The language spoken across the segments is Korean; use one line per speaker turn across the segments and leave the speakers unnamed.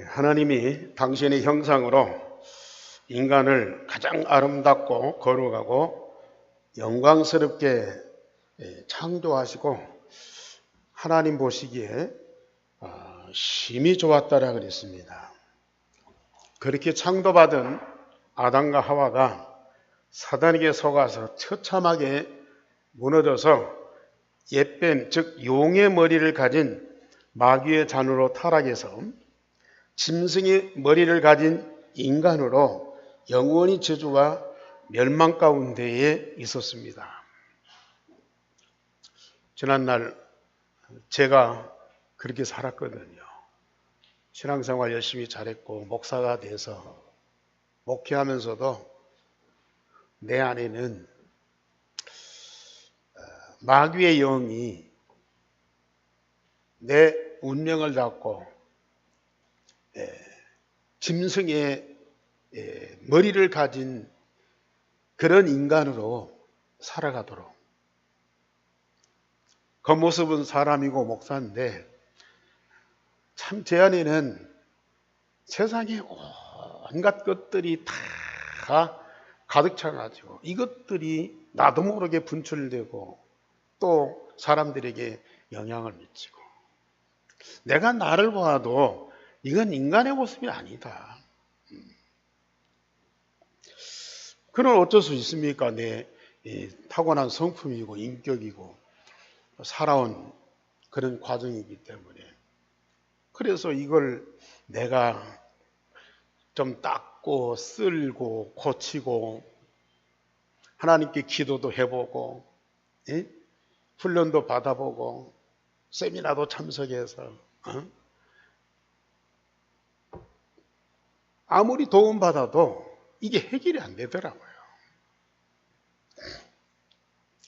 하나님이 당신의 형상으로 인간을 가장 아름답고 거룩하고 영광스럽게 창조하시고 하나님 보시기에 심히 좋았다라 그랬습니다. 그렇게 창조받은 아담과 하와가 사단에게 속아서 처참하게 무너져서 옛뱀 즉 용의 머리를 가진 마귀의 잔으로 타락해서 짐승의 머리를 가진 인간으로 영원히 저주와 멸망 가운데에 있었습니다. 지난날 제가 그렇게 살았거든요. 신앙생활 열심히 잘했고 목사가 돼서 목회하면서도 내 안에는 마귀의 영이 내 운명을 잡고 짐승의 머리를 가진 그런 인간으로 살아가도록, 겉모습은 사람이고 목사인데 참 제 안에는 세상에 온갖 것들이 다 가득 차가지고 이것들이 나도 모르게 분출되고 또 사람들에게 영향을 미치고, 내가 나를 봐도 이건 인간의 모습이 아니다. 그건 어쩔 수 있습니까? 내 타고난 성품이고 인격이고 살아온 그런 과정이기 때문에. 그래서 이걸 내가 좀 닦고 쓸고 고치고 하나님께 기도도 해보고 훈련도 받아보고 세미나도 참석해서 아무리 도움받아도 이게 해결이 안 되더라고요.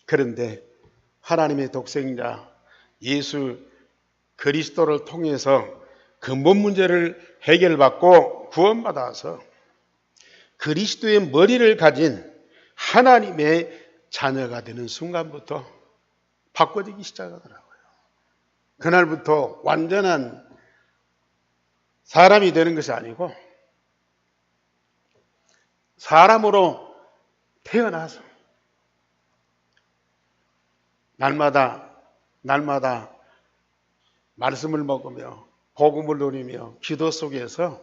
그런데 하나님의 독생자 예수 그리스도를 통해서 근본 문제를 해결받고 구원받아서 그리스도의 머리를 가진 하나님의 자녀가 되는 순간부터 바꿔지기 시작하더라고요. 그날부터 완전한 사람이 되는 것이 아니고 사람으로 태어나서 날마다 말씀을 먹으며 복음을 누리며 기도 속에서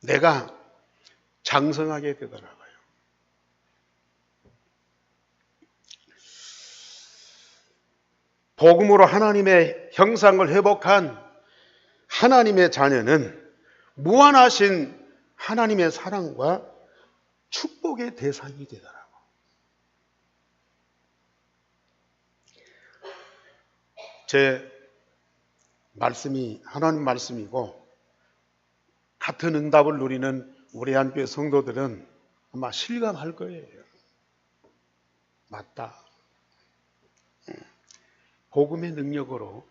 내가 장성하게 되더라고요. 복음으로 하나님의 형상을 회복한 하나님의 자녀는 무한하신 하나님의 사랑과 축복의 대상이 되더라고요. 제 말씀이 하나님 말씀이고 같은 응답을 누리는 우리 한교회 성도들은 아마 실감할 거예요. 맞다. 복음의 능력으로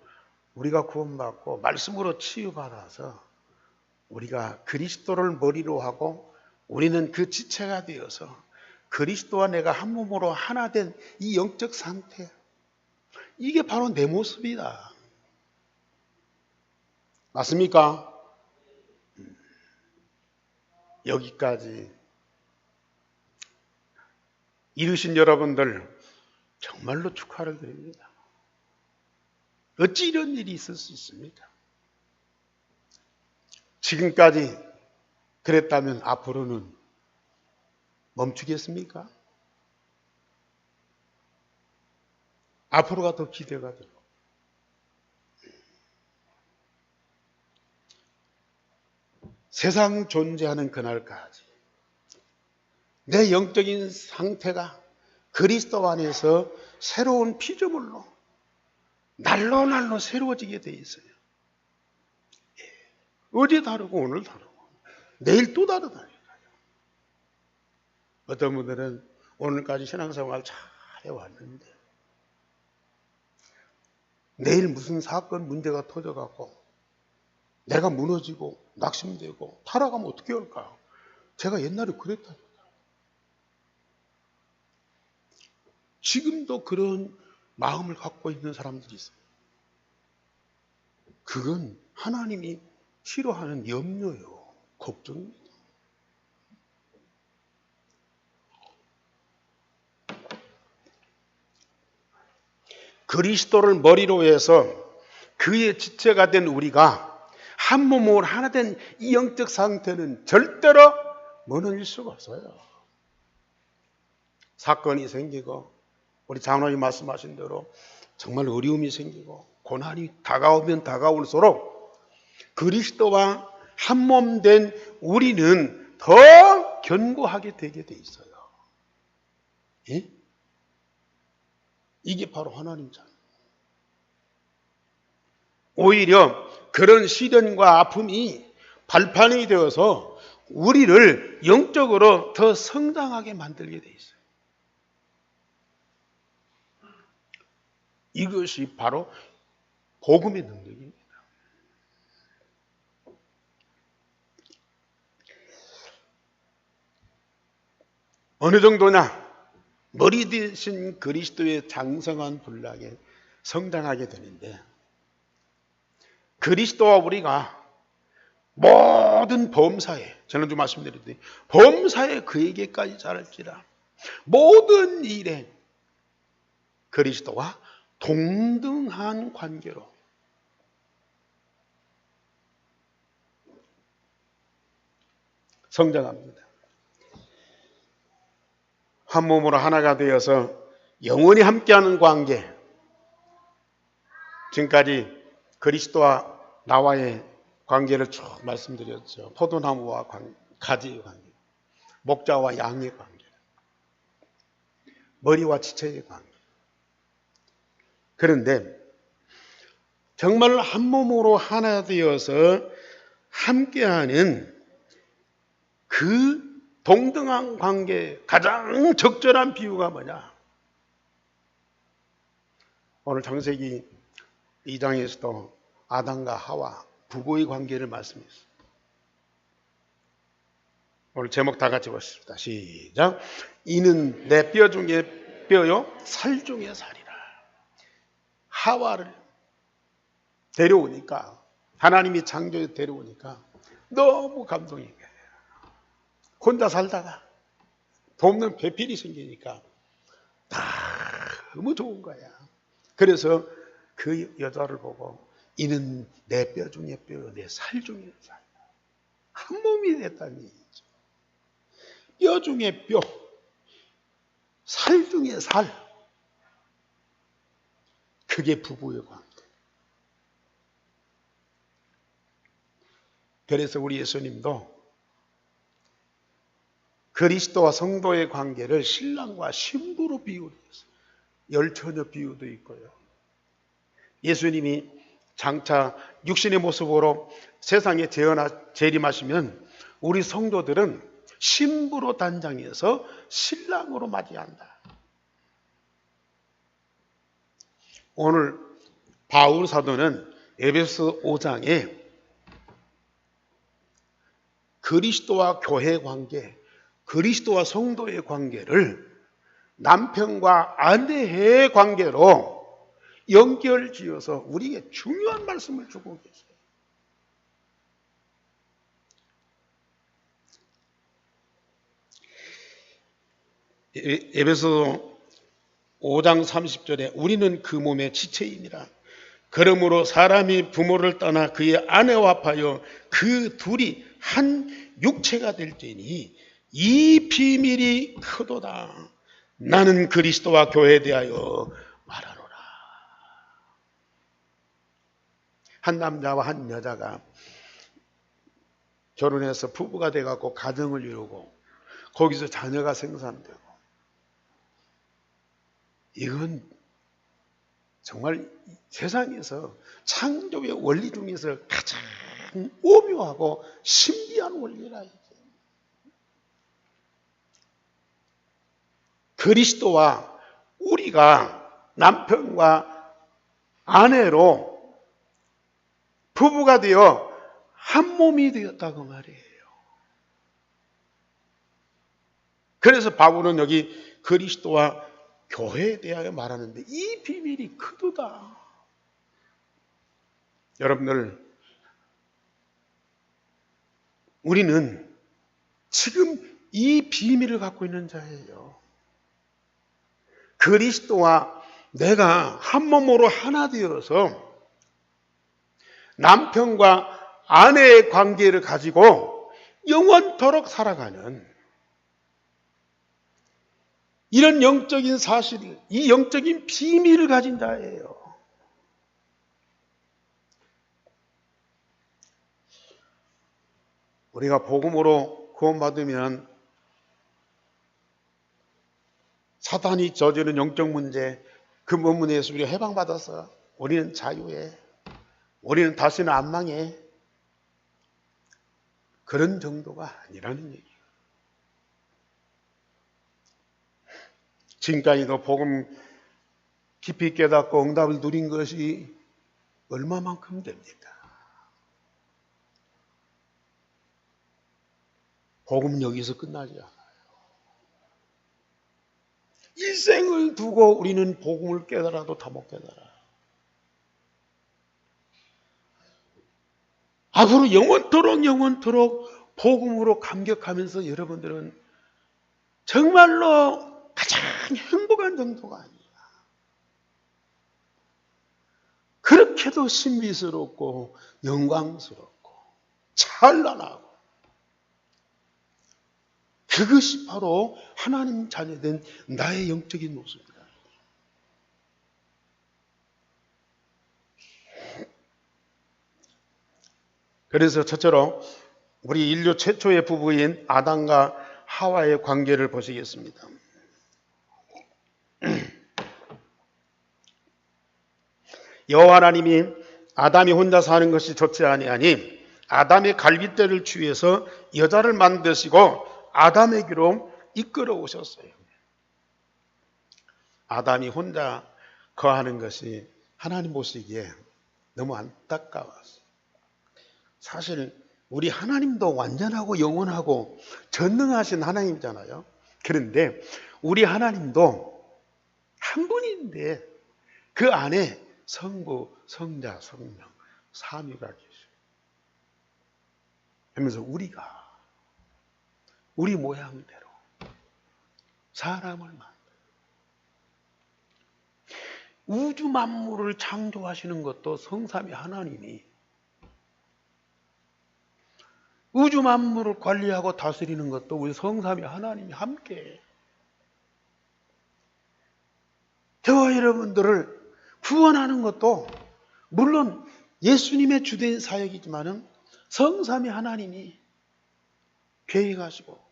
우리가 구원받고 말씀으로 치유받아서 우리가 그리스도를 머리로 하고 우리는 그 지체가 되어서 그리스도와 내가 한 몸으로 하나 된 이 영적 상태, 이게 바로 내 모습이다. 맞습니까? 여기까지 이르신 여러분들 정말로 축하를 드립니다. 어찌 이런 일이 있을 수 있습니까? 지금까지 그랬다면 앞으로는 멈추겠습니까? 앞으로가 더 기대가 되고, 세상 존재하는 그날까지 내 영적인 상태가 그리스도 안에서 새로운 피조물로 날로 새로워지게 돼 있어요. 어제 다르고 오늘 다르고 내일 또 다르다니까요. 어떤 분들은 오늘까지 신앙생활 잘 해왔는데 내일 무슨 사건 문제가 터져갖고 내가 무너지고 낙심되고 타락하면 어떻게 할까? 제가 옛날에 그랬다니까. 지금도 그런 마음을 갖고 있는 사람들이 있어요. 그건 하나님이 싫어하는 염려요. 걱정입니다. 그리스도를 머리로 해서 그의 지체가 된 우리가 한 몸으로 하나 된 이 영적 상태는 절대로 무너질 수가 없어요. 사건이 생기고 우리 장로님 말씀하신 대로 정말 어려움이 생기고 고난이 다가오면 다가올수록 그리스도와 한 몸 된 우리는 더 견고하게 되게 돼 있어요. 예? 이게 바로 하나님 자. 오히려 그런 시련과 아픔이 발판이 되어서 우리를 영적으로 더 성장하게 만들게 돼 있어요. 이것이 바로 복음의 능력입니다. 어느 정도나 머리 대신 그리스도의 장성한 분량에 성장하게 되는데, 그리스도와 우리가 모든 범사에, 지난주 말씀드렸더니 범사에 그에게까지 자랄지라, 모든 일에 그리스도와 동등한 관계로 성장합니다. 한 몸으로 하나가 되어서 영원히 함께하는 관계, 지금까지 그리스도와 나와의 관계를 쭉 말씀드렸죠. 포도나무와 가지의 관계, 목자와 양의 관계, 머리와 지체의 관계. 그런데 정말 한 몸으로 하나 되어서 함께하는 그 동등한 관계의 가장 적절한 비유가 뭐냐? 오늘 창세기 2장에서도 아담과 하와 부부의 관계를 말씀했습니다. 오늘 제목 다 같이 보십시다. 시작. 이는 내 뼈 중에 뼈요, 살 중에 살이라. 하와를 데려오니까, 하나님이 창조에 데려오니까 너무 감동인 거예요. 혼자 살다가 돕는 배필이 생기니까 너무 좋은 거야. 그래서 그 여자를 보고 이는 내 뼈 중에 뼈요, 내 살 중에 살. 한 몸이 됐다는 얘기죠. 뼈 중에 뼈, 살 중에 살. 그게 부부의 관계. 그래서 우리 예수님도 그리스도와 성도의 관계를 신랑과 신부로 비유를 했어요. 열처녀 비유도 있고요. 예수님이 장차 육신의 모습으로 세상에 재림하시면 우리 성도들은 신부로 단장해서 신랑으로 맞이한다. 오늘 바울 사도는 에베소 5장에 그리스도와 교회 관계, 그리스도와 성도의 관계를 남편과 아내의 관계로 연결지어서 우리에게 중요한 말씀을 주고 계세요. 에베소 5장 30절에 우리는 그 몸의 지체이니라. 그러므로 사람이 부모를 떠나 그의 아내와 합하여 그 둘이 한 육체가 될지니 이 비밀이 크도다. 나는 그리스도와 교회에 대하여 말하노라. 한 남자와 한 여자가 결혼해서 부부가 돼갖고 가정을 이루고 거기서 자녀가 생산되고, 이건 정말 세상에서 창조의 원리 중에서 가장 오묘하고 신비한 원리라. 그리스도와 우리가 남편과 아내로 부부가 되어 한 몸이 되었다고 말이에요. 그래서 바울은 여기 그리스도와 교회에 대하여 말하는데 이 비밀이 크도다. 여러분들, 우리는 지금 이 비밀을 갖고 있는 자예요. 그리스도와 내가 한 몸으로 하나 되어서 남편과 아내의 관계를 가지고 영원토록 살아가는 이런 영적인 사실, 이 영적인 비밀을 가진 자예요. 우리가 복음으로 구원받으면 사탄이 저지른 영적 문제, 그 문제에서 우리가 해방받아서 우리는 자유해. 우리는 다시는 안 망해. 그런 정도가 아니라는 얘기예요. 지금까지도 복음 깊이 깨닫고 응답을 누린 것이 얼마만큼 됩니까? 복음 여기서 끝나지 않아요. 일생을 두고 우리는 복음을 깨달아도 다 못 깨달아. 앞으로 영원토록 복음으로 감격하면서 여러분들은 정말로 가장 행복한 정도가 아니야. 그렇게도 신비스럽고 영광스럽고 찬란하고, 그것이 바로 하나님 자녀된 나의 영적인 모습이다. 그래서 첫째로 우리 인류 최초의 부부인 아담과 하와의 관계를 보시겠습니다. 여호와 하나님이 아담이 혼자 사는 것이 좋지 아니하니 아담의 갈빗대를 취해서 여자를 만드시고 아담에게로 이끌어 오셨어요. 아담이 혼자 거하는 것이 하나님 보시기에 너무 안타까웠어요. 사실 우리 하나님도 완전하고 영원하고 전능하신 하나님이잖아요. 그런데 우리 하나님도 한 분인데 그 안에 성부, 성자, 성령, 삼위가 계셔요. 그러면서 우리가 우리 모양대로 사람을 만들어 우주 만물을 창조하시는 것도 성삼위 하나님이, 우주 만물을 관리하고 다스리는 것도 우리 성삼위 하나님이 함께 저와 여러분들을 구원하는 것도 물론 예수님의 주된 사역이지만은 성삼위 하나님이 계획하시고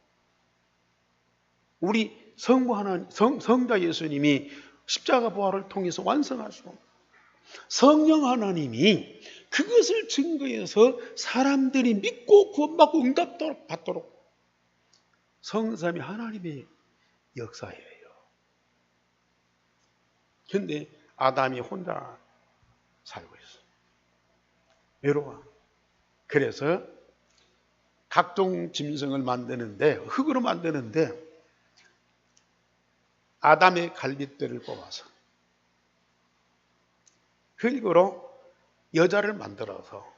우리 성부 하나님, 성자 예수님이 십자가 부활을 통해서 완성하시고 성령 하나님이 그것을 증거해서 사람들이 믿고 구원받고 응답 받도록 성삼위 하나님의 역사예요. 그런데 아담이 혼자 살고 있어. 외로워. 그래서 각종 짐승을 만드는데, 흙으로 만드는데 아담의 갈빗대를 뽑아서 흙으로 여자를 만들어서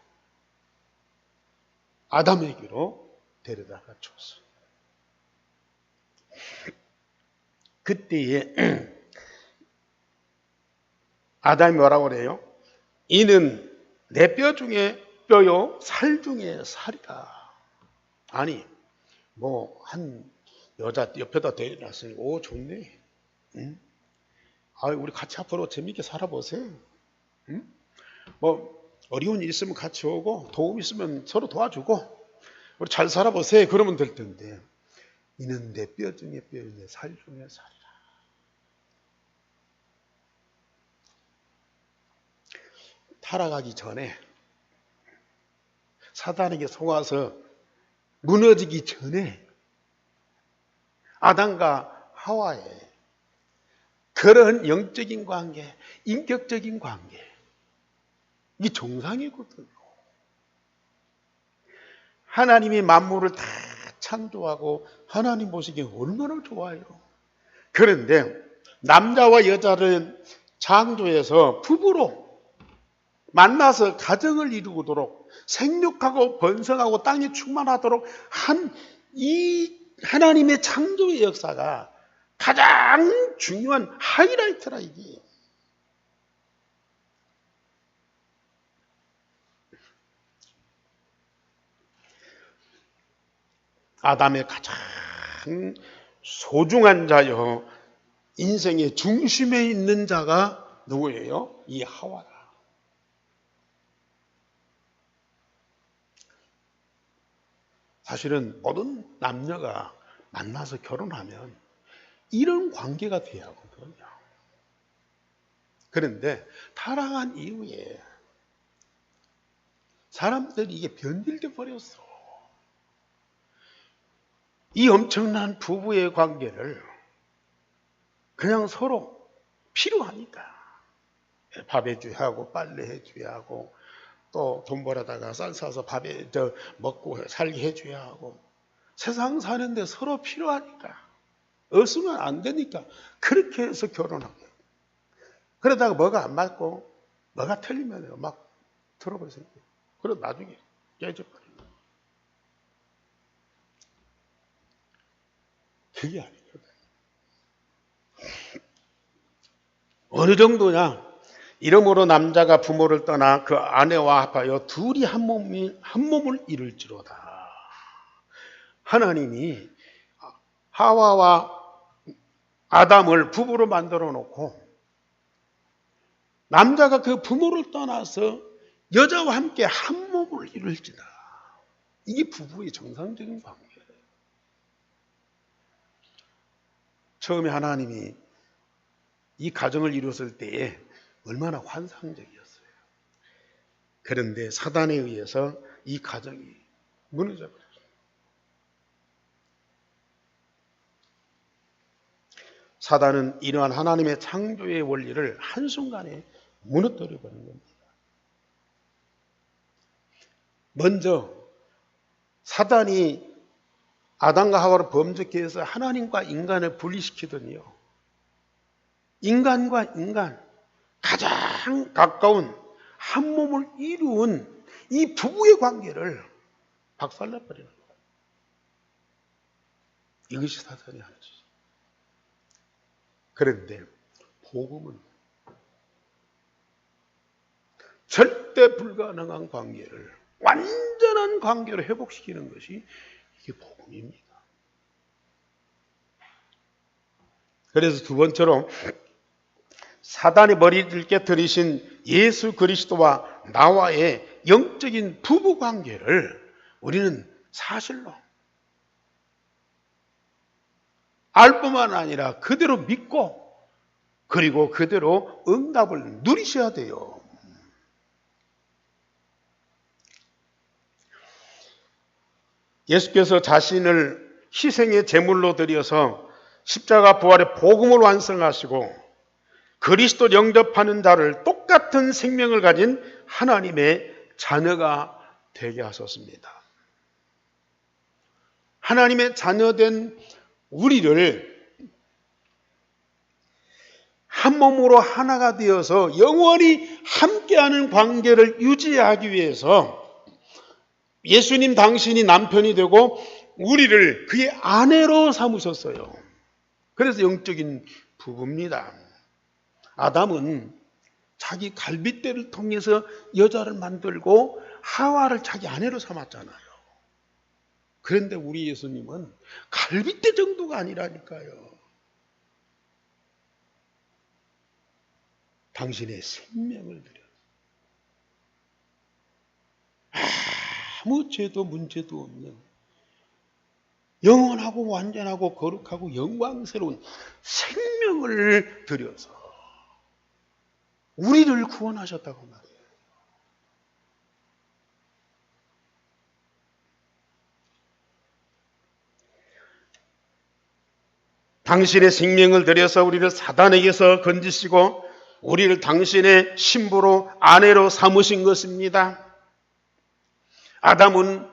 아담에게로 데려다가 줬어. 그때에 아담이 뭐라고 그래요? 이는 내 뼈 중에 뼈요 살 중에 살이다. 아니 뭐 한 여자 옆에다 데려놨으니 오 좋네. 응? 아 우리 같이 앞으로 재밌게 살아보세요. 응? 뭐 어려운 일 있으면 같이 오고 도움 있으면 서로 도와주고 우리 잘 살아보세요. 그러면 될 텐데 이는 내 뼈 중에 뼈요 내 살 중에 살이라. 타락하기 전에 사단에게 속아서 무너지기 전에 아담과 하와의 그런 영적인 관계, 인격적인 관계, 이게 정상이거든요. 하나님이 만물을 다 창조하고 하나님 보시기에 얼마나 좋아요. 그런데 남자와 여자를 창조해서 부부로 만나서 가정을 이루도록 생육하고 번성하고 땅이 충만하도록 한 이 하나님의 창조의 역사가 가장 중요한 하이라이트라 이게. 아담의 가장 소중한 자요, 인생의 중심에 있는 자가 누구예요? 이 하와다. 사실은 모든 남녀가 만나서 결혼하면 이런 관계가 돼야 하거든요. 그런데 타락한 이후에 사람들이 이게 변질돼 버렸어. 이 엄청난 부부의 관계를 그냥 서로 필요하니까 밥 해줘야 하고 빨래 해줘야 하고 또 돈 벌어다가 쌀 사서 밥에 먹고 살게 해줘야 하고 세상 사는데 서로 필요하니까 없으면 안 되니까 그렇게 해서 결혼하고 그러다가 뭐가 안 맞고 뭐가 틀리면 막 트러블이 생겨요. 그럼 나중에 깨져버려요. 그게 아니거든. 어느 정도냐? 이러므로 남자가 부모를 떠나 그 아내와 합하여 둘이 한 몸을 이룰지로다. 하나님이 하와와 아담을 부부로 만들어 놓고 남자가 그 부모를 떠나서 여자와 함께 한 몸을 이룰지다. 이게 부부의 정상적인 관계예요. 처음에 하나님이 이 가정을 이뤘을 때에 얼마나 환상적이었어요. 그런데 사단에 의해서 이 가정이 무너져 버렸어요. 사단은 이러한 하나님의 창조의 원리를 한순간에 무너뜨려 버린 겁니다. 먼저 사단이 아담과 하와를 범죄케 해서 하나님과 인간을 분리시키더니요. 인간과 인간, 가장 가까운 한 몸을 이루은 이 부부의 관계를 박살내버리는 거예요. 이것이 사단이 하는 짓이죠. 그런데 복음은 절대 불가능한 관계를 완전한 관계로 회복시키는 것이 이게 복음입니다. 그래서 두 번째로 사단의 머리를 깨뜨리신 예수 그리스도와 나와의 영적인 부부 관계를 우리는 사실로 알 뿐만 아니라 그대로 믿고 그리고 그대로 응답을 누리셔야 돼요. 예수께서 자신을 희생의 제물로 드려서 십자가 부활의 복음을 완성하시고 그리스도 영접하는 자를 똑같은 생명을 가진 하나님의 자녀가 되게 하셨습니다. 하나님의 자녀된 우리를 한 몸으로 하나가 되어서 영원히 함께하는 관계를 유지하기 위해서 예수님 당신이 남편이 되고 우리를 그의 아내로 삼으셨어요. 그래서 영적인 부부입니다. 아담은 자기 갈빗대를 통해서 여자를 만들고 하와를 자기 아내로 삼았잖아요. 그런데 우리 예수님은 갈빗대 정도가 아니라니까요. 당신의 생명을 드려 아무 죄도 문제도 없는 영원하고 완전하고 거룩하고 영광스러운 생명을 드려서 우리를 구원하셨다고 말해요. 당신의 생명을 들여서 우리를 사단에게서 건지시고 우리를 당신의 신부로 아내로 삼으신 것입니다. 아담은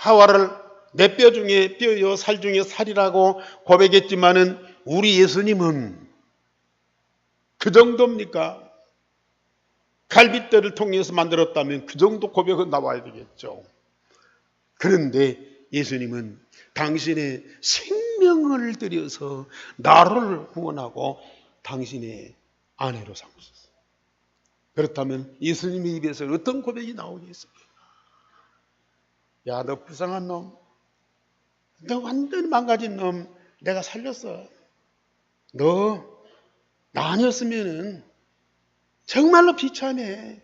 하와를 내 뼈 중에 뼈요 살 중에 살이라고 고백했지만은 우리 예수님은 그 정도입니까? 갈빗대를 통해서 만들었다면 그 정도 고백은 나와야 되겠죠. 그런데 예수님은 당신의 생명을 들여서 나를 구원하고 당신의 아내로 삼으셨어요. 그렇다면 예수님의 입에서 어떤 고백이 나오겠습니까? 야, 너 불쌍한 놈, 너 완전히 망가진 놈, 내가 살렸어. 너 나 아니었으면은 정말로 비참해.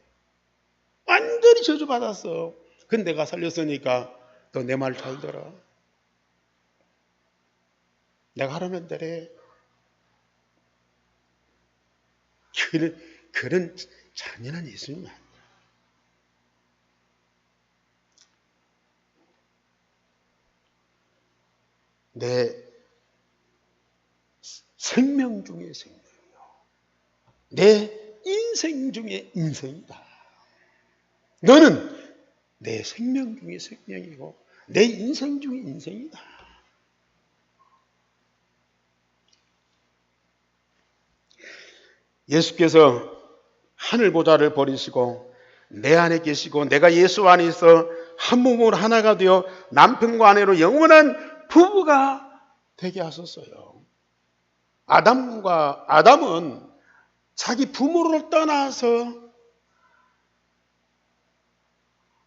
완전히 저주받았어. 근데 내가 살렸으니까 너 내 말 잘 들어. 내가 하라는 대로 해. 그런 잔인한 예수님 아니야. 내 생명 중에 생명이요. 내 인생 중에 인생이다. 너는 내 생명 중에 생명이고 내 인생 중에 인생이다. 예수께서 하늘 보좌를 버리시고 내 안에 계시고 내가 예수 안에 있어 한 몸으로 하나가 되어 남편과 아내로 영원한 부부가 되게 하셨어요. 아담은 자기 부모를 떠나서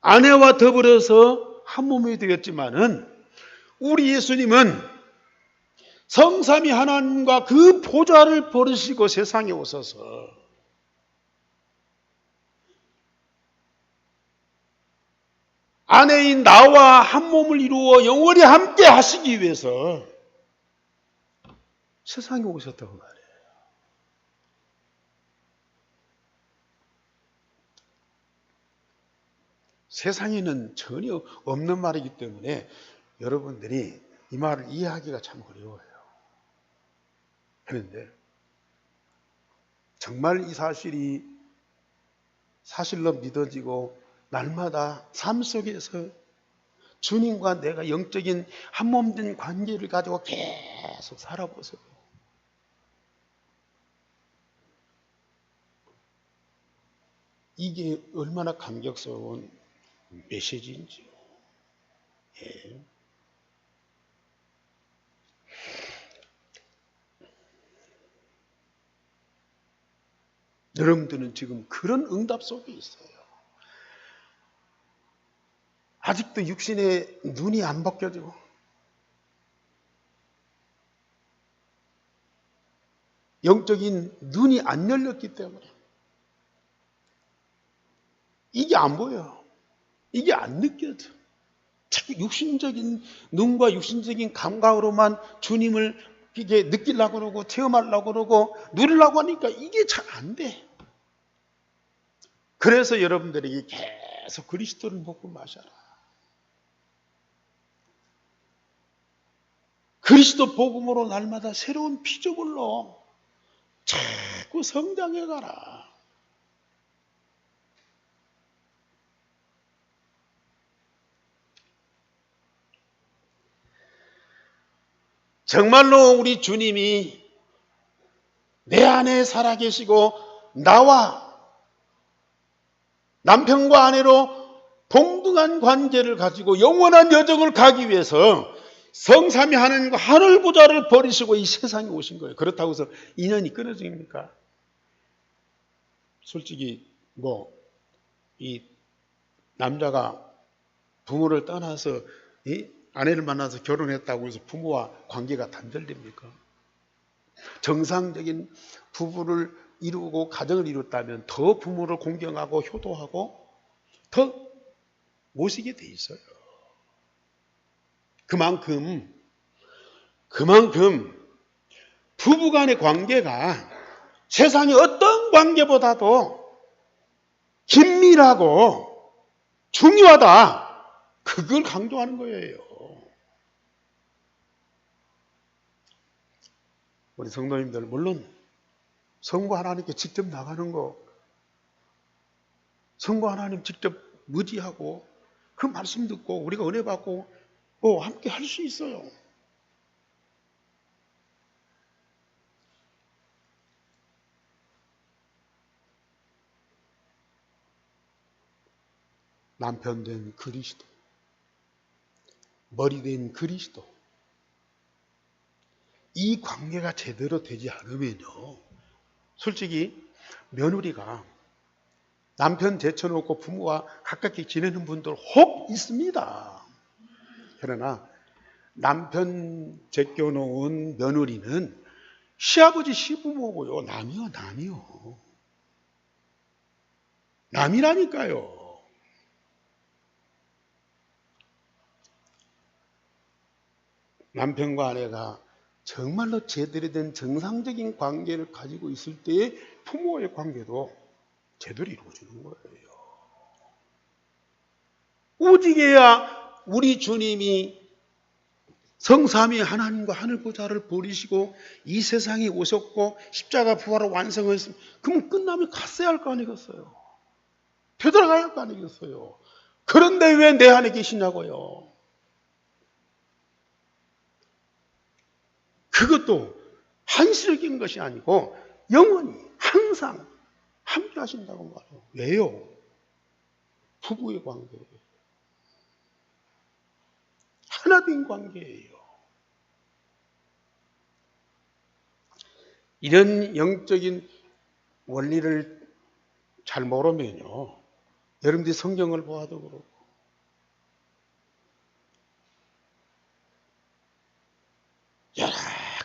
아내와 더불어서 한 몸이 되었지만은 우리 예수님은 성삼위 하나님과 그 보좌를 버리시고 세상에 오셔서 아내인 나와 한 몸을 이루어 영원히 함께 하시기 위해서 세상에 오셨다고 말해요. 세상에는 전혀 없는 말이기 때문에 여러분들이 이 말을 이해하기가 참 어려워요. 그런데 정말 이 사실이 사실로 믿어지고 날마다 삶 속에서 주님과 내가 영적인 한몸된 관계를 가지고 계속 살아보세요. 이게 얼마나 감격스러운 메시지인지요. 예. 여러분들은 지금 그런 응답 속에 있어요. 아직도 육신의 눈이 안 벗겨지고 영적인 눈이 안 열렸기 때문에 이게 안 보여요. 이게 안 느껴져. 자꾸 육신적인 눈과 육신적인 감각으로만 주님을 이게 느끼려고 그러고 체험하려고 그러고 누리려고 하니까 이게 잘 안 돼. 그래서 여러분들에게 계속 그리스도를 먹고 마셔라. 그리스도 복음으로 날마다 새로운 피조물로 자꾸 성장해 가라. 정말로 우리 주님이 내 안에 살아계시고 나와 남편과 아내로 동등한 관계를 가지고 영원한 여정을 가기 위해서 성삼위 하나님과 하늘 보좌를 버리시고 이 세상에 오신 거예요. 그렇다고 해서 인연이 끊어집니까? 솔직히 이 남자가 부모를 떠나서 이 아내를 만나서 결혼했다고 해서 부모와 관계가 단절됩니까? 정상적인 부부를 이루고 가정을 이뤘다면 더 부모를 공경하고 효도하고 더 모시게 돼 있어요. 그만큼 부부 간의 관계가 세상의 어떤 관계보다도 긴밀하고 중요하다. 그걸 강조하는 거예요. 우리 성도님들 물론 성부 하나님께 직접 나가는 거 성부 하나님 직접 의지하고 그 말씀 듣고 우리가 은혜 받고 함께 할 수 있어요. 남편 된 그리스도, 머리 된 그리스도, 이 관계가 제대로 되지 않으면요, 솔직히 며느리가 남편 제쳐놓고 부모와 가깝게 지내는 분들 혹 있습니다. 그러나 남편 제껴놓은 며느리는 시아버지 시부모고요. 남이요. 남이라니까요. 남편과 아내가 정말로 제대로 된 정상적인 관계를 가지고 있을 때의 부모의 관계도 제대로 이루어지는 거예요. 오직해야 우리 주님이 성삼위 하나님과 하늘보좌를 버리시고 이 세상에 오셨고 십자가 부활을 완성했으면 그럼 끝나면 갔어야 할 거 아니겠어요? 되돌아가야 할 거 아니겠어요? 그런데 왜 내 안에 계시냐고요? 그것도 한시적인 것이 아니고 영원히 항상 함께 하신다고 말해요. 왜요? 부부의 관계예요. 하나된 관계예요. 이런 영적인 원리를 잘 모르면요, 여러분들이 성경을 보아도 그렇고 여러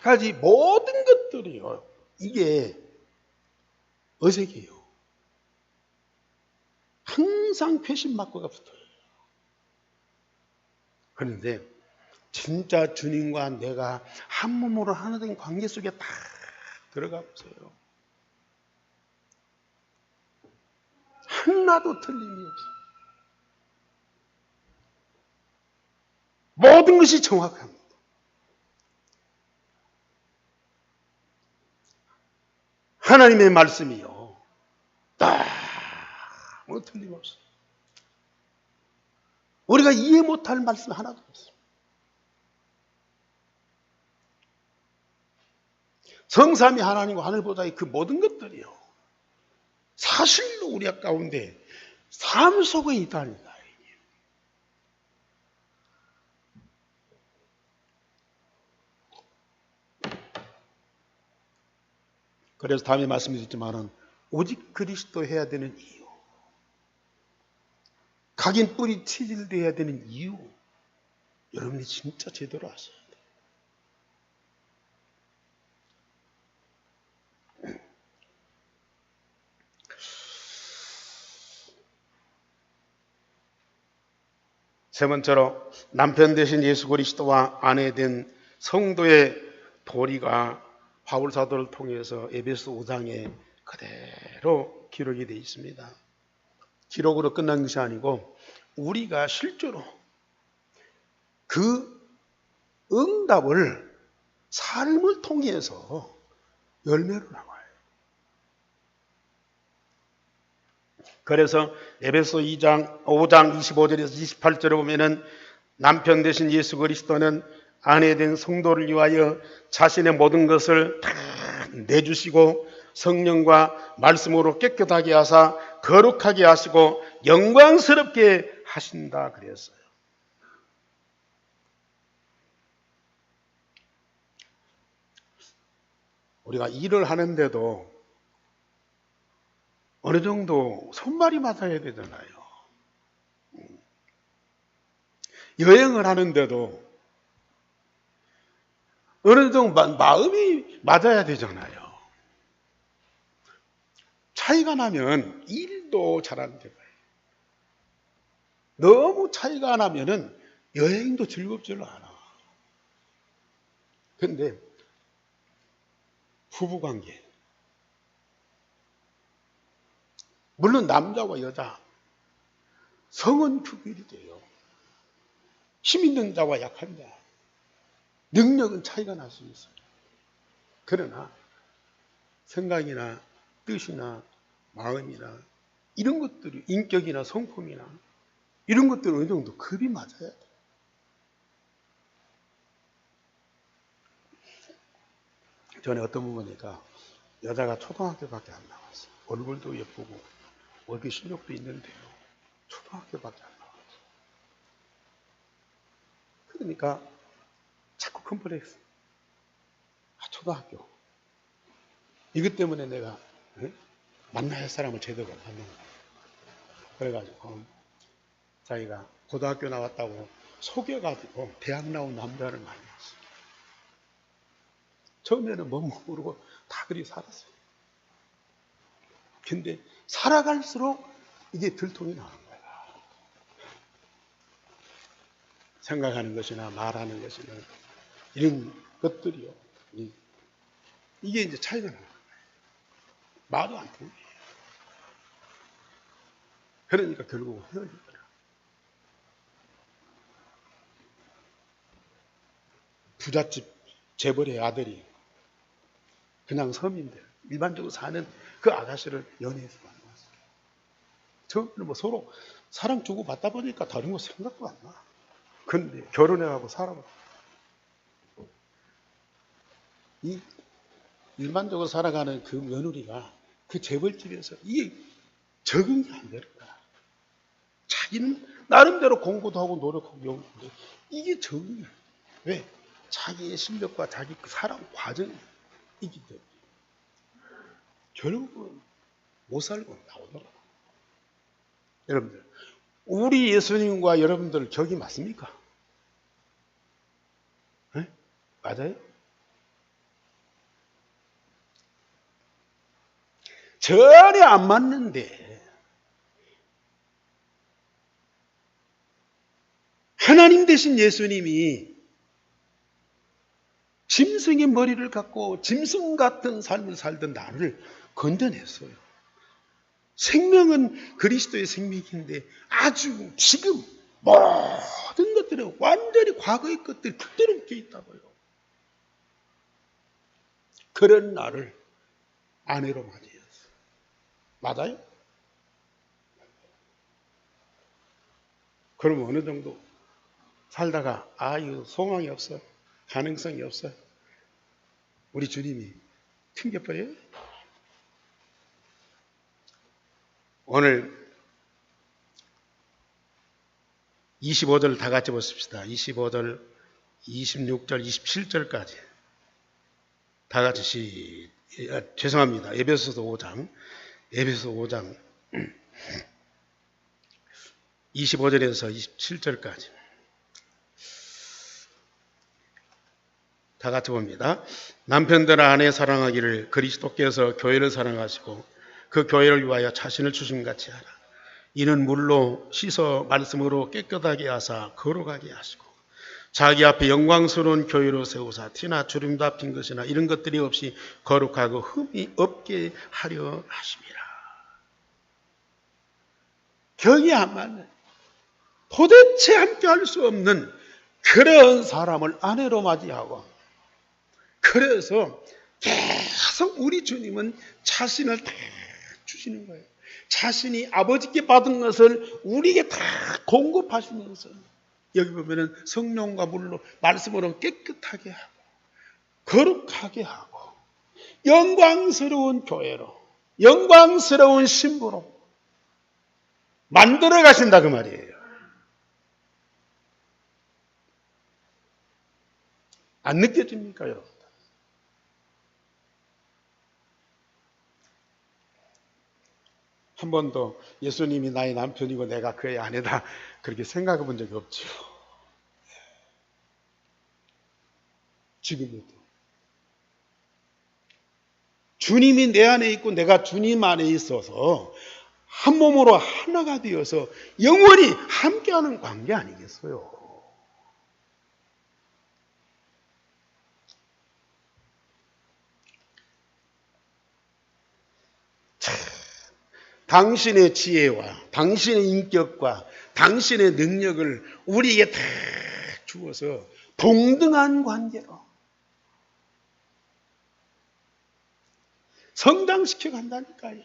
가지 모든 것들이요, 이게 어색해요. 항상 회심마크가 붙어요. 그런데 진짜 주님과 내가 한 몸으로 하나 된 관계 속에 딱 들어가 보세요. 하나도 틀림이 없어요. 모든 것이 정확합니다. 하나님의 말씀이요, 딱 틀림없어요. 우리가 이해 못할 말씀 하나도 없어요. 성삼위 하나님과 하늘보다의 그 모든 것들이요, 사실로 우리 가운데 삶 속에 있다니까. 그래서 다음에 말씀드렸지만은 오직 그리스도 해야 되는 이유, 각인 뿌리 치질돼야 되는 이유, 여러분이 진짜 제대로 아셔야 돼요. 세 번째로 남편 대신 예수 그리스도와 아내 된 성도의 도리가 바울 사도를 통해서 에베소 5장에 그대로 기록이 되어 있습니다. 기록으로 끝난 것이 아니고 우리가 실제로 그 응답을 삶을 통해서 열매로 나와요. 그래서 에베소 5장 25절에서 28절에 보면은 남편 대신 예수 그리스도는 아내 된 성도를 위하여 자신의 모든 것을 다 내주시고 성령과 말씀으로 깨끗하게 하사 거룩하게 하시고 영광스럽게 하신다 그랬어요. 우리가 일을 하는데도 어느 정도 손발이 맞아야 되잖아요. 여행을 하는데도 어느 정도 마음이 맞아야 되잖아요. 차이가 나면 일도 잘 안 돼요. 너무 차이가 나면은 여행도 즐겁지를 않아. 그런데 부부관계, 물론 남자와 여자 성은 구별이 돼요. 힘 있는 자와 약한 자, 능력은 차이가 날 수 있어요. 그러나 생각이나 뜻이나 마음이나 이런 것들이, 인격이나 성품이나 이런 것들은 어느 정도 급이 맞아야 돼. 전에 어떤 분 보니까 여자가 초등학교밖에 안 나왔어. 얼굴도 예쁘고 월급 실력도 있는데요. 초등학교밖에 안 나왔어. 그러니까 자꾸 컴플렉스. 초등학교. 이것 때문에 내가 만나야 할 사람을 제대로 못 만난 거야. 그래가지고 자기가 고등학교 나왔다고 속여가지고 대학 나온 남자를 만났어. 처음에는 뭐 모르고 다 그리 살았어요. 근데 살아갈수록 이게 들통이 나는 거야. 생각하는 것이나 말하는 것이나 이런 것들이요. 이게 이제 차이가 나는 거예요. 말도 안 통해. 그러니까 결국 헤어지더라. 부잣집 재벌의 아들이 그냥 서민들 일반적으로 사는 그 아가씨를 연애해서 만났어요. 처음에는 뭐 서로 사랑 주고 받다 보니까 다른 거 생각도 안 나. 근데 결혼해가고 살아봐. 이 일반적으로 살아가는 그 며느리가 그 재벌집에서 이게 적응이 안 되는 거야. 자기는 나름대로 공부도 하고 노력하고 연구도 이게 적응이 안 돼. 왜? 자기의 실력과 자기 그 살아온 과정이 있기 때문에 결국은 못 살고 나오더라고. 여러분들, 우리 예수님과 여러분들 격이 맞습니까? 네? 맞아요? 전혀 안 맞는데 하나님 되신 예수님이 짐승의 머리를 갖고 짐승 같은 삶을 살던 나를 건져냈어요. 생명은 그리스도의 생명인데 아주 지금 모든 것들은 완전히 과거의 것들이 그대로 묶여 있다고요. 그런 나를 아내로 맞이했어요. 맞아요? 그럼 어느 정도 살다가 이거 소망이 없어, 가능성이 없어. 우리 주님이 튕겨버려요. 오늘 25절 다 같이 보십시다. 25절, 26절, 27절까지 다 같이 죄송합니다. 에베소서 5장 25절에서 27절까지 다 같이 봅니다. 남편들아 아내 사랑하기를 그리스도께서 교회를 사랑하시고 그 교회를 위하여 자신을 주심같이 하라. 이는 물로 씻어 말씀으로 깨끗하게 하사 거룩하게 하시고 자기 앞에 영광스러운 교회로 세우사 티나 주름도 합힌 것이나 이런 것들이 없이 거룩하고 흠이 없게 하려 하심이라. 격이 안 맞는 도대체 함께 할 수 없는 그런 사람을 아내로 맞이하고 그래서 계속 우리 주님은 자신을 다 주시는 거예요. 자신이 아버지께 받은 것을 우리에게 다 공급하시면서 여기 보면은 성령과 물로 말씀으로 깨끗하게 하고 거룩하게 하고 영광스러운 교회로 영광스러운 신부로 만들어 가신다 그 말이에요. 안 느껴집니까 여러분? 한 번도 예수님이 나의 남편이고 내가 그의 아내다 그렇게 생각해 본 적이 없죠. 지금도 주님이 내 안에 있고 내가 주님 안에 있어서 한 몸으로 하나가 되어서 영원히 함께하는 관계 아니겠어요? 당신의 지혜와 당신의 인격과 당신의 능력을 우리에게 다 주어서 동등한 관계로 성장시켜 간다니까요.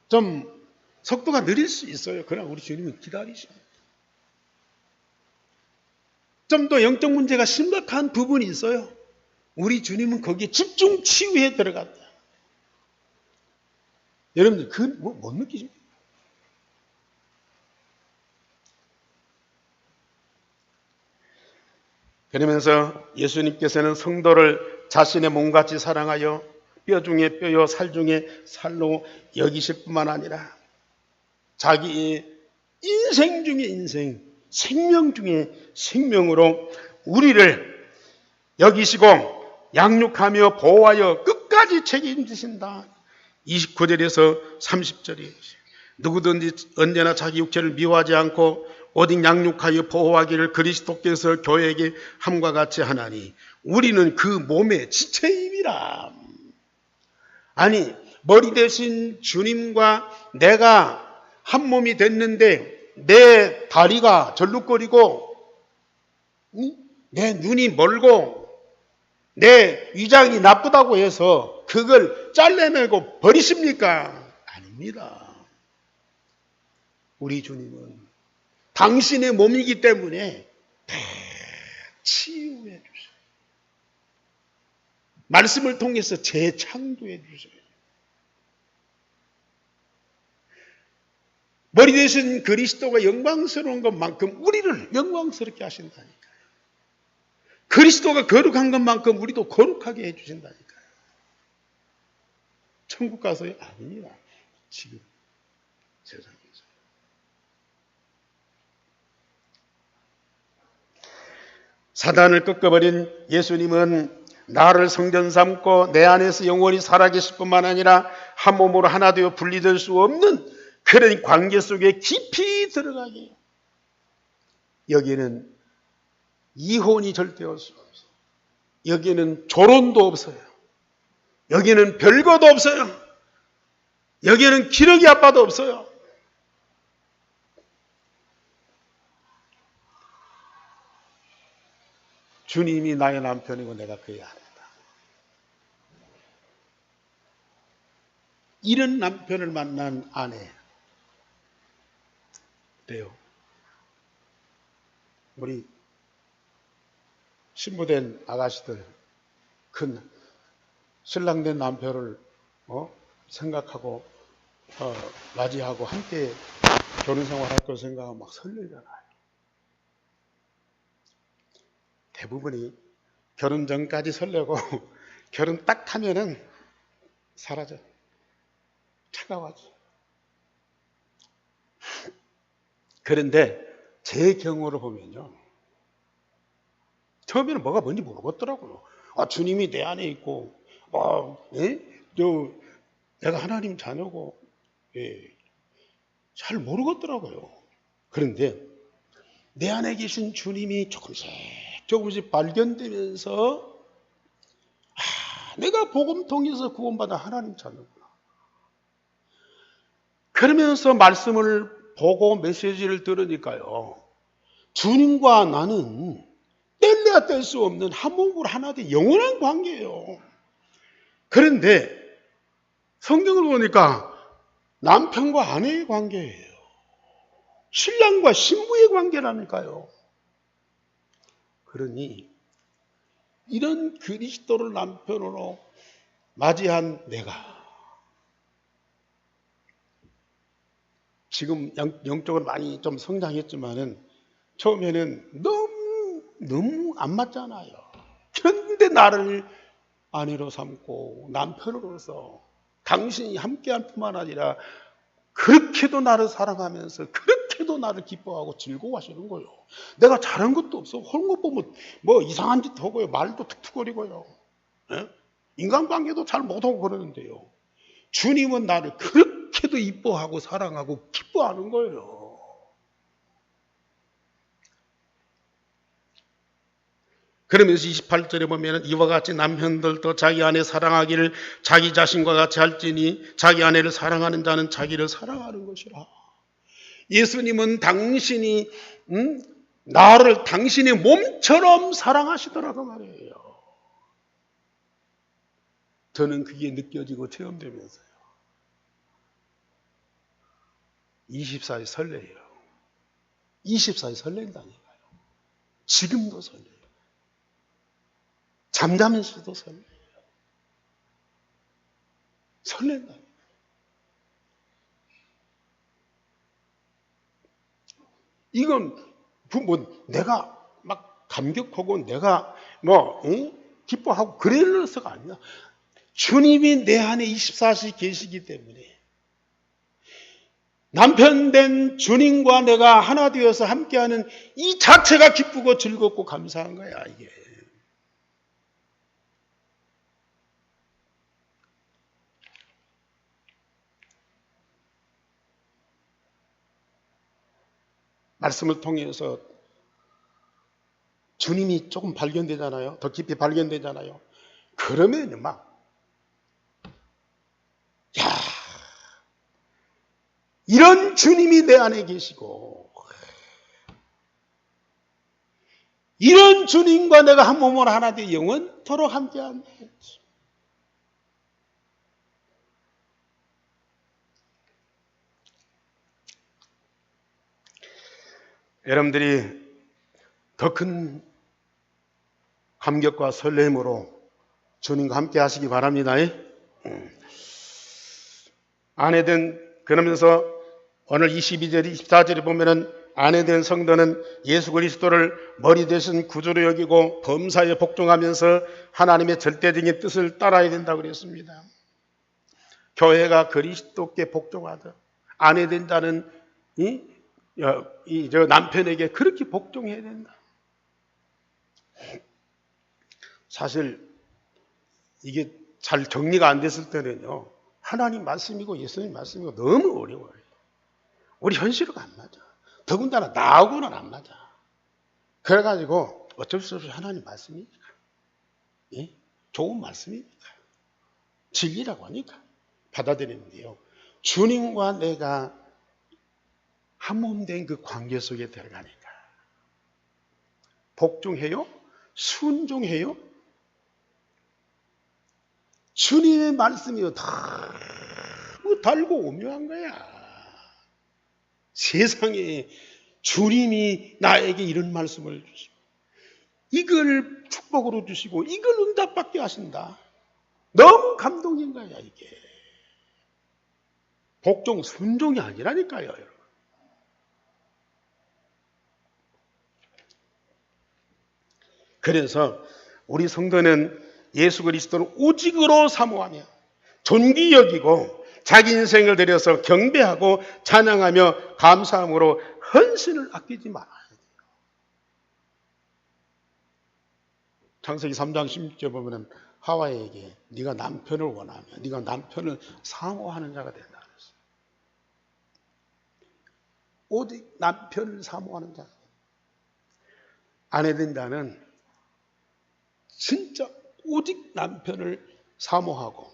좀 속도가 느릴 수 있어요. 그러나 우리 주님은 기다리십니다. 좀 더 영적 문제가 심각한 부분이 있어요. 우리 주님은 거기에 집중 치유에 들어갔다. 여러분들 못 느끼십니까? 그러면서 예수님께서는 성도를 자신의 몸같이 사랑하여 뼈 중에 뼈요 살 중에 살로 여기실 뿐만 아니라 자기의 인생 중에 인생, 생명 중에 생명으로 우리를 여기시고 양육하며 보호하여 끝까지 책임지신다. 29절에서 30절이 누구든지 언제나 자기 육체를 미워하지 않고 오직 양육하여 보호하기를 그리스도께서 교회에게 함과 같이 하나니 우리는 그 몸의 지체임이라. 아니 머리 대신 주님과 내가 한 몸이 됐는데 내 다리가 절룩거리고 내 눈이 멀고 내 위장이 나쁘다고 해서 그걸 잘라내고 버리십니까? 아닙니다. 우리 주님은 당신의 몸이기 때문에 치유해 주세요. 말씀을 통해서 재창조해 주세요. 머리 대신 그리스도가 영광스러운 것만큼 우리를 영광스럽게 하신다니까요. 그리스도가 거룩한 것만큼 우리도 거룩하게 해주신다니까요. 천국 가서요? 아닙니다. 지금 세상에서. 사단을 꺾어버린 예수님은 나를 성전 삼고 내 안에서 영원히 살아계실 뿐만 아니라 한 몸으로 하나 되어 분리될 수 없는 그런 관계 속에 깊이 들어가게 해요. 여기에는 이혼이 절대 없어요. 여기에는 조론도 없어요. 여기에는 별거도 없어요. 여기에는 기러기 아빠도 없어요. 주님이 나의 남편이고 내가 그의 아내다. 이런 남편을 만난 아내 돼요. 우리 신부된 아가씨들 큰 신랑된 남편을 생각하고 맞이하고 함께 결혼생활 할 걸 생각하면 막 설레잖아요. 대부분이 결혼 전까지 설레고 결혼 딱 하면은 사라져. 차가워져. 그런데 제 경우를 보면요. 처음에는 뭐가 뭔지 모르겠더라고요. 주님이 내 안에 있고, 내가 하나님 자녀고, 잘 모르겠더라고요. 그런데 내 안에 계신 주님이 조금씩 발견되면서, 내가 복음 통해서 구원받아 하나님 자녀구나. 그러면서 말씀을 보고 메시지를 들으니까요. 주님과 나는 뗄래야 뗄 수 없는 한 몸으로 하나 된 영원한 관계예요. 그런데 성경을 보니까 남편과 아내의 관계예요. 신랑과 신부의 관계라니까요. 그러니 이런 그리스도를 남편으로 맞이한 내가 지금 영적으로 많이 좀 성장했지만은 처음에는 너무 안 맞잖아요. 그런데 나를 아내로 삼고 남편으로서 당신이 함께할 뿐만 아니라 그렇게도 나를 사랑하면서 그렇게도 나를 기뻐하고 즐거워하시는 거예요. 내가 잘한 것도 없어. 홀못 보면 뭐 이상한 짓 하고요. 말도 툭툭거리고요. 인간관계도 잘 못하고 그러는데요. 주님은 나를 그렇게도 이뻐하고 사랑하고 기뻐하는 거예요. 그러면서 28절에 보면 이와 같이 남편들도 자기 아내 사랑하기를 자기 자신과 같이 할지니 자기 아내를 사랑하는 자는 자기를 사랑하는 것이라. 예수님은 당신이 나를 당신의 몸처럼 사랑하시더라고 말이에요. 저는 그게 느껴지고 체험되면서요. 24시 설레요. 24시 설렌다니까요. 지금도 설레요. 잠자면서도 설레요. 설렌다. 이건 뭐 내가 막 감격하고 내가 뭐 기뻐하고 그래서가 아니야. 주님이 내 안에 24시 계시기 때문에 남편 된 주님과 내가 하나 되어서 함께하는 이 자체가 기쁘고 즐겁고 감사한 거야, 이게. 말씀을 통해서 주님이 조금 발견되잖아요. 더 깊이 발견되잖아요. 그러면 막, 야, 이런 주님이 내 안에 계시고, 이런 주님과 내가 한 몸으로 하나 되어 영원토록 함께하네. 여러분들이 더 큰 감격과 설렘으로 주님과 함께 하시기 바랍니다. 아내된 그러면서 오늘 22절, 24절에 보면은 아내된 성도는 예수 그리스도를 머리 대신 구주로 여기고 범사에 복종하면서 하나님의 절대적인 뜻을 따라야 된다고 그랬습니다. 교회가 그리스도께 복종하듯 아내된 자는 저 남편에게 그렇게 복종해야 된다. 사실 이게 잘 정리가 안 됐을 때는요, 하나님 말씀이고 예수님 말씀이고 너무 어려워요. 우리 현실과 안 맞아. 더군다나 나하고는 안 맞아. 그래가지고 어쩔 수 없이 하나님 말씀이니까, 예? 좋은 말씀이니까, 진리라고 하니까 받아들이는데요. 주님과 내가 한 몸 된 그 관계 속에 들어가니까 복종해요? 순종해요? 주님의 말씀이 너무 달고 오묘한 거야. 세상에 주님이 나에게 이런 말씀을 주시고 이걸 축복으로 주시고 이걸 응답받게 하신다. 너무 감동인 거야, 이게. 복종, 순종이 아니라니까요, 여러분. 그래서 우리 성도는 예수 그리스도를 오직으로 사모하며 존귀 여기고 자기 인생을 들여서 경배하고 찬양하며 감사함으로 헌신을 아끼지 말아야 돼요. 창세기 3장 16절 보면 하와에게 네가 남편을 원하며 네가 남편을 사모하는 자가 된다 그랬어요. 오직 남편을 사모하는 자. 아내 된 자는 진짜 오직 남편을 사모하고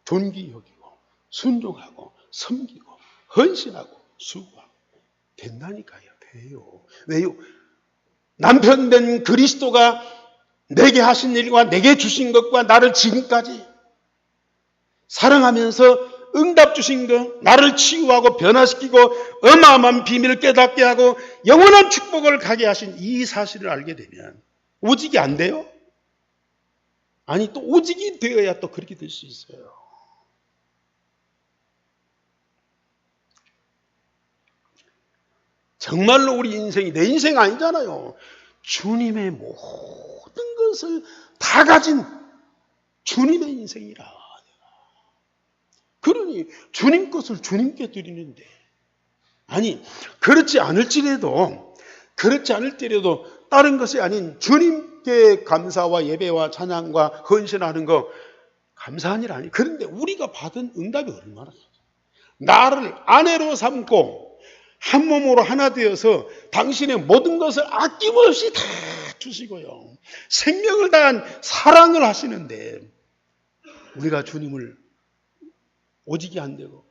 존귀 여기고 순종하고 섬기고 헌신하고 수고하고 된다니까요. 돼요. 왜요? 남편 된 그리스도가 내게 하신 일과 내게 주신 것과 나를 지금까지 사랑하면서 응답 주신 것, 나를 치유하고 변화시키고 어마어마한 비밀을 깨닫게 하고 영원한 축복을 가게 하신 이 사실을 알게 되면 오직이 안 돼요? 아니, 또 오직이 되어야 또 그렇게 될 수 있어요. 정말로 우리 인생이 내 인생 아니잖아요. 주님의 모든 것을 다 가진 주님의 인생이라. 그러니 주님 것을 주님께 드리는데, 아니 그렇지 않을지라도 다른 것이 아닌 주님께 감사와 예배와 찬양과 헌신하는 거 감사한 일 아니에요. 그런데 우리가 받은 응답이 얼마나 나를 아내로 삼고 한 몸으로 하나 되어서 당신의 모든 것을 아낌없이 다 주시고요. 생명을 다한 사랑을 하시는데 우리가 주님을 오직이 안 되고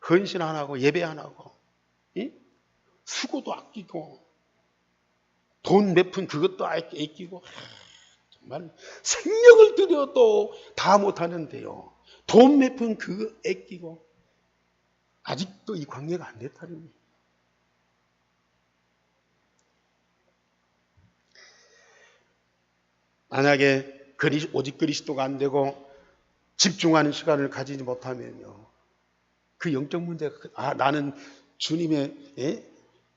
헌신 안 하고 예배 안 하고 수고도 아끼고 돈 몇 푼 그것도 아끼고 정말 생명을 들여도 다 못하는데요. 돈 몇 푼 그거 아끼고 아직도 이 관계가 안 됐다는 거예요. 만약에 오직 그리스도가 안 되고 집중하는 시간을 가지지 못하면요, 그 영적 문제가 나는 주님의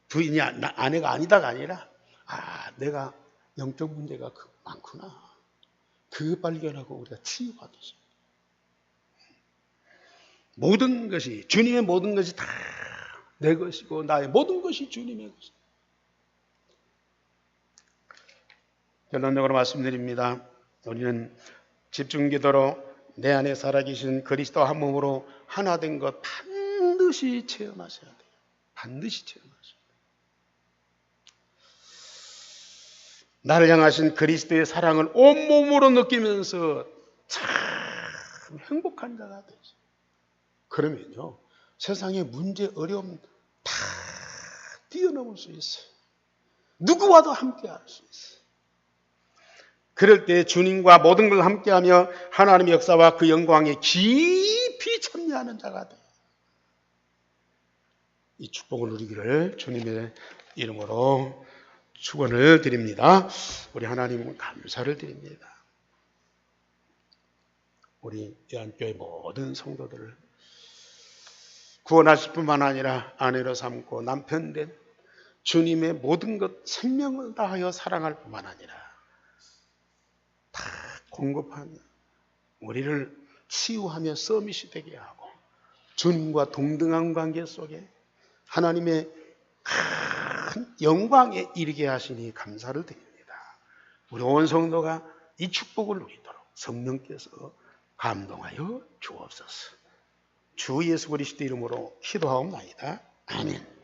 부인이 아내가 아니다가 아니라 내가 영적 문제가 많구나, 그 발견하고 우리가 치유받으죠. 모든 것이, 주님의 모든 것이 다 내 것이고 나의 모든 것이 주님의 것이다. 결론적으로 말씀드립니다. 우리는 집중기도로 내 안에 살아계신 그리스도 한 몸으로 하나 된 것 반드시 체험하셔야 돼요. 반드시 체험하셔야 돼요. 나를 향하신 그리스도의 사랑을 온몸으로 느끼면서 참 행복한 자가 되죠. 그러면요, 세상의 문제, 어려움 다 뛰어넘을 수 있어요. 누구와도 함께 할 수 있어요. 그럴 때 주님과 모든 걸 함께하며 하나님의 역사와 그 영광에 깊이 참여하는 자가 돼요. 이 축복을 누리기를 주님의 이름으로 축원을 드립니다. 우리 하나님 감사를 드립니다. 우리 예안교회 모든 성도들을 구원하실 뿐만 아니라 아내로 삼고 남편 된 주님의 모든 것 생명을 다하여 사랑할 뿐만 아니라 다 공급하며 우리를 치유하며 서밋이 되게 하고 주님과 동등한 관계 속에 하나님의 큰 영광에 이르게 하시니 감사를 드립니다. 우리 온 성도가 이 축복을 누리도록 성령께서 감동하여 주옵소서. 주 예수 그리스도 이름으로 기도하옵나이다. 아멘.